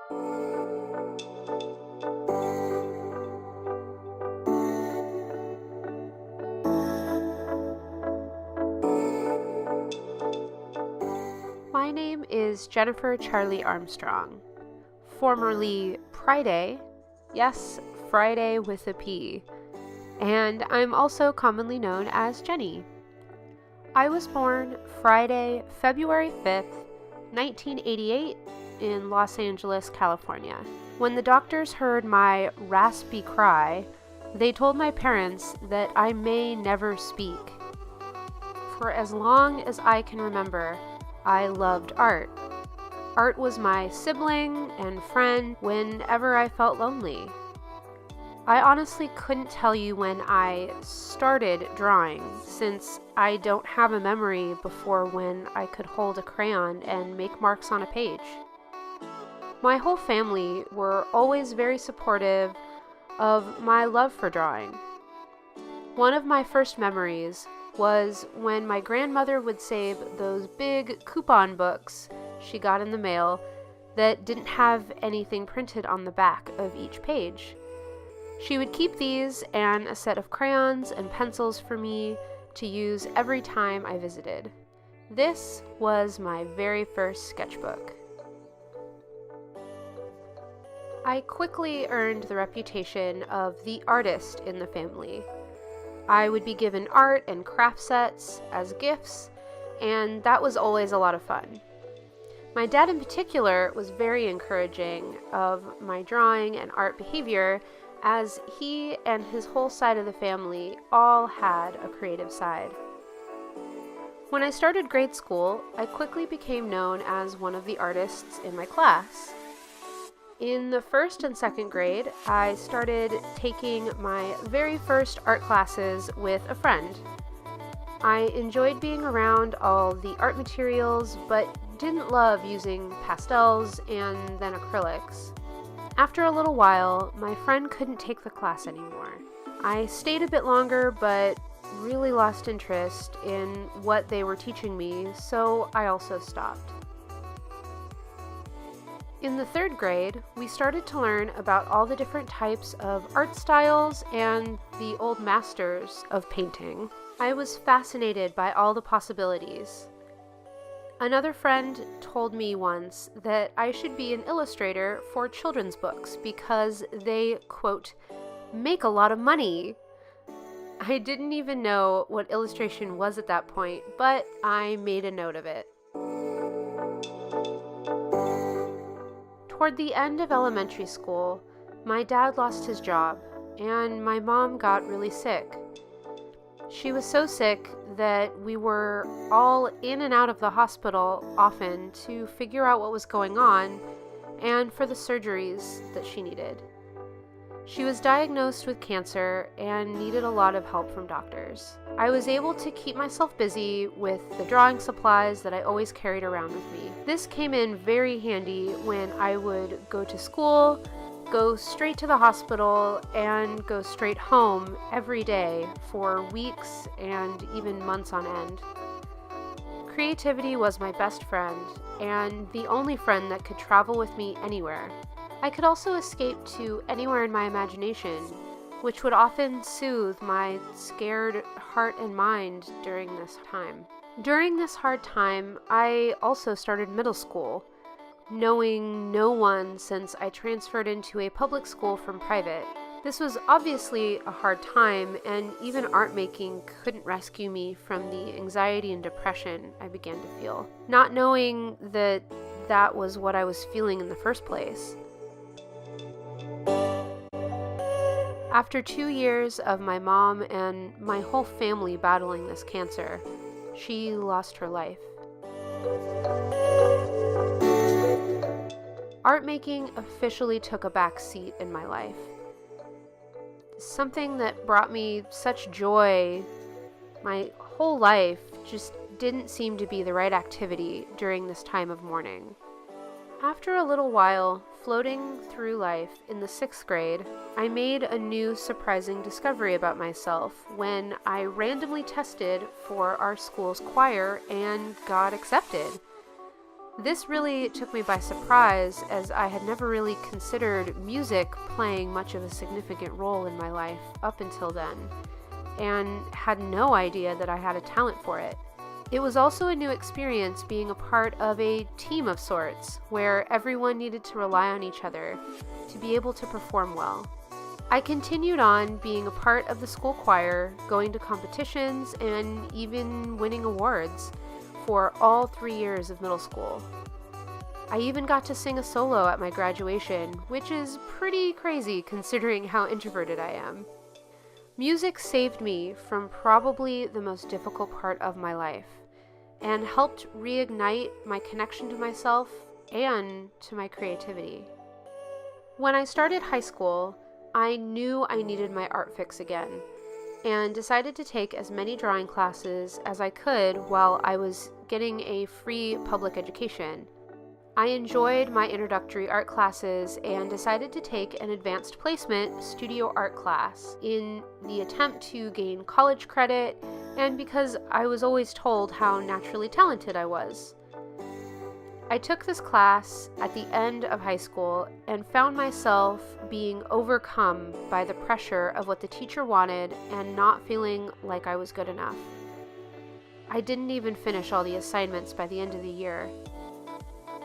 My name is Jennifer Charlee Armstrong, formerly Friday, yes, Friday with a P, and I'm also commonly known as Jenny. I was born Friday, February 5th, 1988 in Los Angeles, California. When the doctors heard my raspy cry, they told my parents that I may never speak. For as long as I can remember, I loved art. Art was my sibling and friend whenever I felt lonely. I honestly couldn't tell you when I started drawing, since I don't have a memory before when I could hold a crayon and make marks on a page. My whole family were always very supportive of my love for drawing. One of my first memories was when my grandmother would save those big coupon books she got in the mail that didn't have anything printed on the back of each page. She would keep these and a set of crayons and pencils for me to use every time I visited. This was my very first sketchbook. I quickly earned the reputation of the artist in the family. I would be given art and craft sets as gifts, and that was always a lot of fun. My dad in particular was very encouraging of my drawing and art behavior, as he and his whole side of the family all had a creative side. When I started grade school, I quickly became known as one of the artists in my class. In the first and second grade, I started taking my very first art classes with a friend. I enjoyed being around all the art materials, but didn't love using pastels and then acrylics. After a little while, my friend couldn't take the class anymore. I stayed a bit longer, but really lost interest in what they were teaching me, so I also stopped. In the third grade, we started to learn about all the different types of art styles and the old masters of painting. I was fascinated by all the possibilities. Another friend told me once that I should be an illustrator for children's books because they, quote, make a lot of money. I didn't even know what illustration was at that point, but I made a note of it. Toward the end of elementary school, my dad lost his job, and my mom got really sick. She was so sick that we were all in and out of the hospital often to figure out what was going on and for the surgeries that she needed. She was diagnosed with cancer and needed a lot of help from doctors. I was able to keep myself busy with the drawing supplies that I always carried around with me. This came in very handy when I would go to school, go straight to the hospital, and go straight home every day for weeks and even months on end. Creativity was my best friend, and the only friend that could travel with me anywhere. I could also escape to anywhere in my imagination, which would often soothe my scared heart and mind during this time. During this hard time, I also started middle school, knowing no one since I transferred into a public school from private. This was obviously a hard time, and even art making couldn't rescue me from the anxiety and depression I began to feel, not knowing that that was what I was feeling in the first place. After 2 years of my mom and my whole family battling this cancer, she lost her life. Art making officially took a back seat in my life. Something that brought me such joy my whole life just didn't seem to be the right activity during this time of mourning. After a little while, floating through life in the 6th grade, I made a new surprising discovery about myself when I randomly tested for our school's choir and got accepted. This really took me by surprise, as I had never really considered music playing much of a significant role in my life up until then, and had no idea that I had a talent for it. It was also a new experience being a part of a team of sorts, where everyone needed to rely on each other to be able to perform well. I continued on being a part of the school choir, going to competitions, and even winning awards for all 3 years of middle school. I even got to sing a solo at my graduation, which is pretty crazy considering how introverted I am. Music saved me from probably the most difficult part of my life, and helped reignite my connection to myself and to my creativity. When I started high school, I knew I needed my art fix again, and decided to take as many drawing classes as I could while I was getting a free public education. I enjoyed my introductory art classes and decided to take an advanced placement studio art class in the attempt to gain college credit, and because I was always told how naturally talented I was. I took this class at the end of high school and found myself being overcome by the pressure of what the teacher wanted and not feeling like I was good enough. I didn't even finish all the assignments by the end of the year.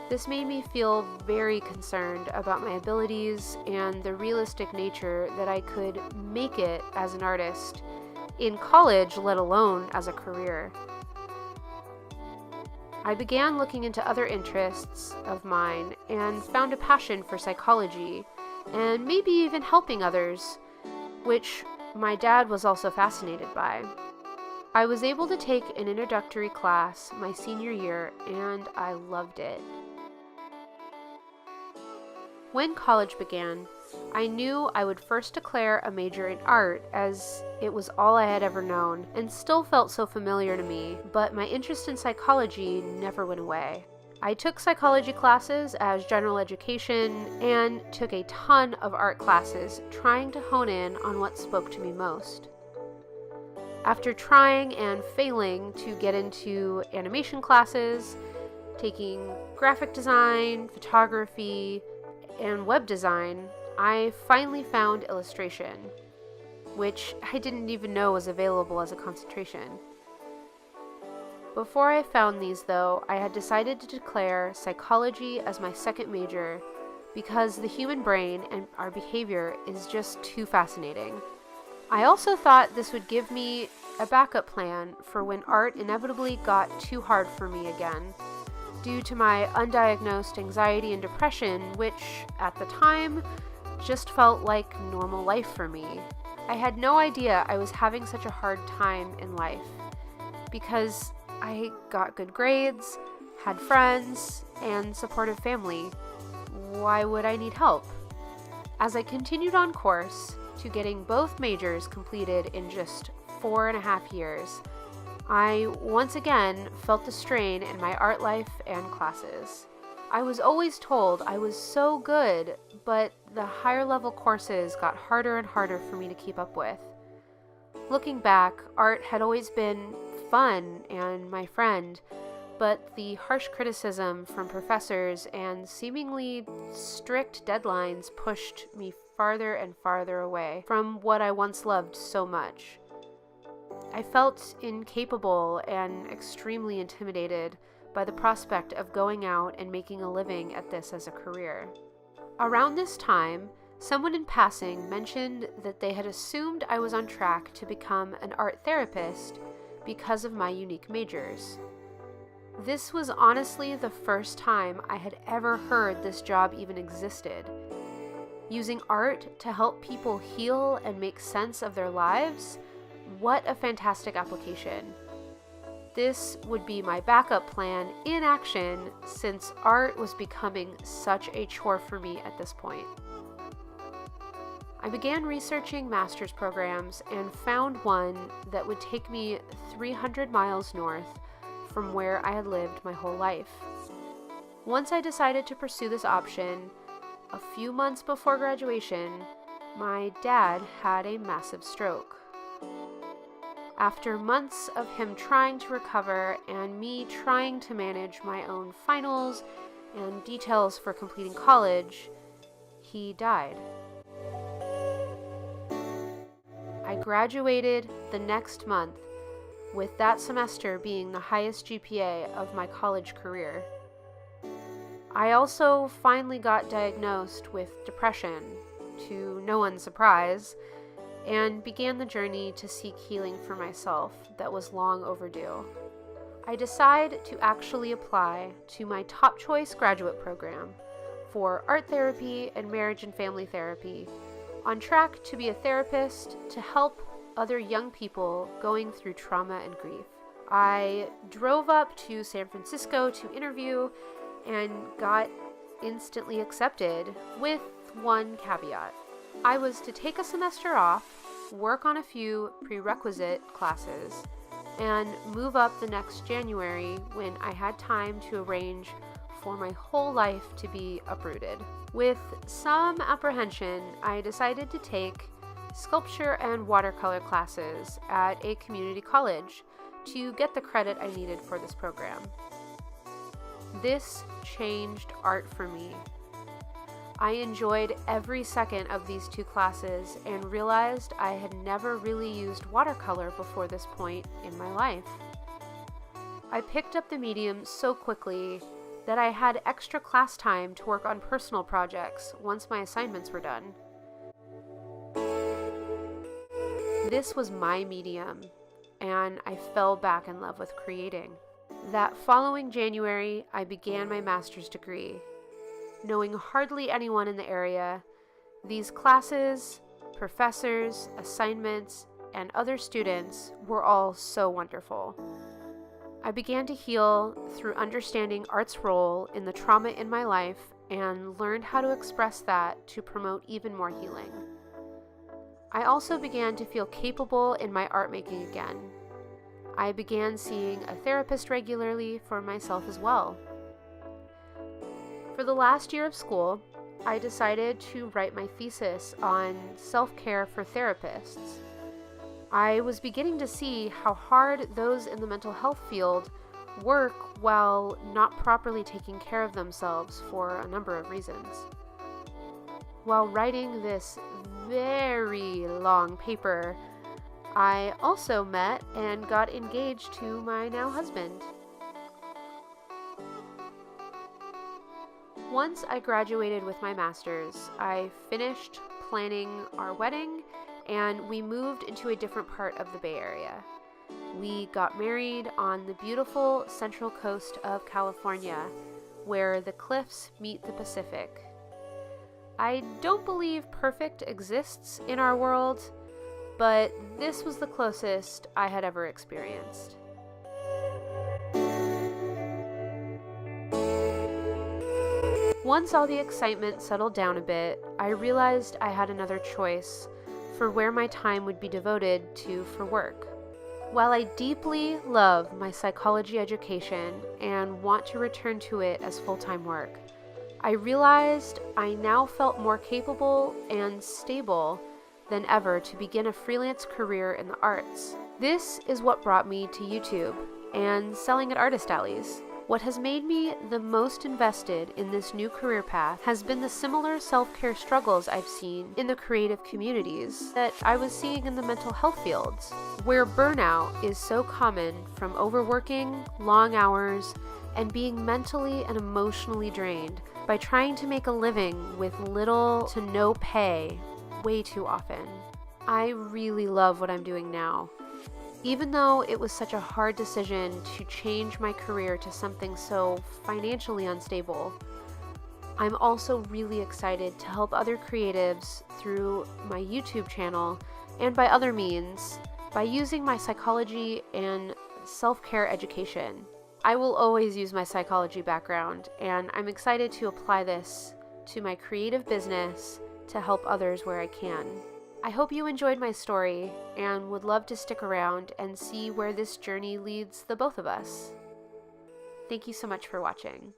This made me feel very concerned about my abilities and the realistic nature that I could make it as an artist in college, let alone as a career. I began looking into other interests of mine and found a passion for psychology and maybe even helping others, which my dad was also fascinated by. I was able to take an introductory class my senior year, and I loved it. When college began, I knew I would first declare a major in art, as it was all I had ever known and still felt so familiar to me, but my interest in psychology never went away. I took psychology classes as general education and took a ton of art classes, trying to hone in on what spoke to me most. After trying and failing to get into animation classes, taking graphic design, photography, and web design, I finally found illustration, which I didn't even know was available as a concentration. Before I found these, though, I had decided to declare psychology as my second major because the human brain and our behavior is just too fascinating. I also thought this would give me a backup plan for when art inevitably got too hard for me again, due to my undiagnosed anxiety and depression, which, at the time, just felt like normal life for me. I had no idea I was having such a hard time in life, because I got good grades, had friends, and supportive family. Why would I need help? As I continued on course to getting both majors completed in just 4.5 years, I once again felt the strain in my art life and classes. I was always told I was so good, but the higher level courses got harder and harder for me to keep up with. Looking back, art had always been fun and my friend, but the harsh criticism from professors and seemingly strict deadlines pushed me farther and farther away from what I once loved so much. I felt incapable and extremely intimidated by the prospect of going out and making a living at this as a career. Around this time, someone in passing mentioned that they had assumed I was on track to become an art therapist because of my unique majors. This was honestly the first time I had ever heard this job even existed. Using art to help people heal and make sense of their lives? What a fantastic application. This would be my backup plan in action, since art was becoming such a chore for me at this point. I began researching master's programs and found one that would take me 300 miles north from where I had lived my whole life. Once I decided to pursue this option, a few months before graduation, my dad had a massive stroke. After months of him trying to recover and me trying to manage my own finals and details for completing college, he died. I graduated the next month, with that semester being the highest GPA of my college career. I also finally got diagnosed with depression, to no one's surprise, and began the journey to seek healing for myself that was long overdue. I decided to actually apply to my top choice graduate program for art therapy and marriage and family therapy, on track to be a therapist to help other young people going through trauma and grief. I drove up to San Francisco to interview and got instantly accepted, with one caveat. I was to take a semester off, work on a few prerequisite classes, and move up the next January when I had time to arrange for my whole life to be uprooted. With some apprehension, I decided to take sculpture and watercolor classes at a community college to get the credit I needed for this program. This changed art for me. I enjoyed every second of these two classes and realized I had never really used watercolor before this point in my life. I picked up the medium so quickly that I had extra class time to work on personal projects once my assignments were done. This was my medium, and I fell back in love with creating. That following January, I began my master's degree. Knowing hardly anyone in the area, these classes, professors, assignments, and other students were all so wonderful. I began to heal through understanding art's role in the trauma in my life and learned how to express that to promote even more healing. I also began to feel capable in my art making again. I began seeing a therapist regularly for myself as well. For the last year of school, I decided to write my thesis on self-care for therapists. I was beginning to see how hard those in the mental health field work while not properly taking care of themselves for a number of reasons. While writing this very long paper, I also met and got engaged to my now husband. Once I graduated with my master's, I finished planning our wedding and we moved into a different part of the Bay Area. We got married on the beautiful central coast of California, where the cliffs meet the Pacific. I don't believe perfect exists in our world, but this was the closest I had ever experienced. Once all the excitement settled down a bit, I realized I had another choice for where my time would be devoted to for work. While I deeply love my psychology education and want to return to it as full-time work, I realized I now felt more capable and stable than ever to begin a freelance career in the arts. This is what brought me to YouTube and selling at artist alleys. What has made me the most invested in this new career path has been the similar self-care struggles I've seen in the creative communities that I was seeing in the mental health fields, where burnout is so common from overworking, long hours, and being mentally and emotionally drained by trying to make a living with little to no pay way too often. I really love what I'm doing now. Even though it was such a hard decision to change my career to something so financially unstable, I'm also really excited to help other creatives through my YouTube channel and by other means by using my psychology and self-care education. I will always use my psychology background, and I'm excited to apply this to my creative business to help others where I can. I hope you enjoyed my story and would love to stick around and see where this journey leads the both of us. Thank you so much for watching.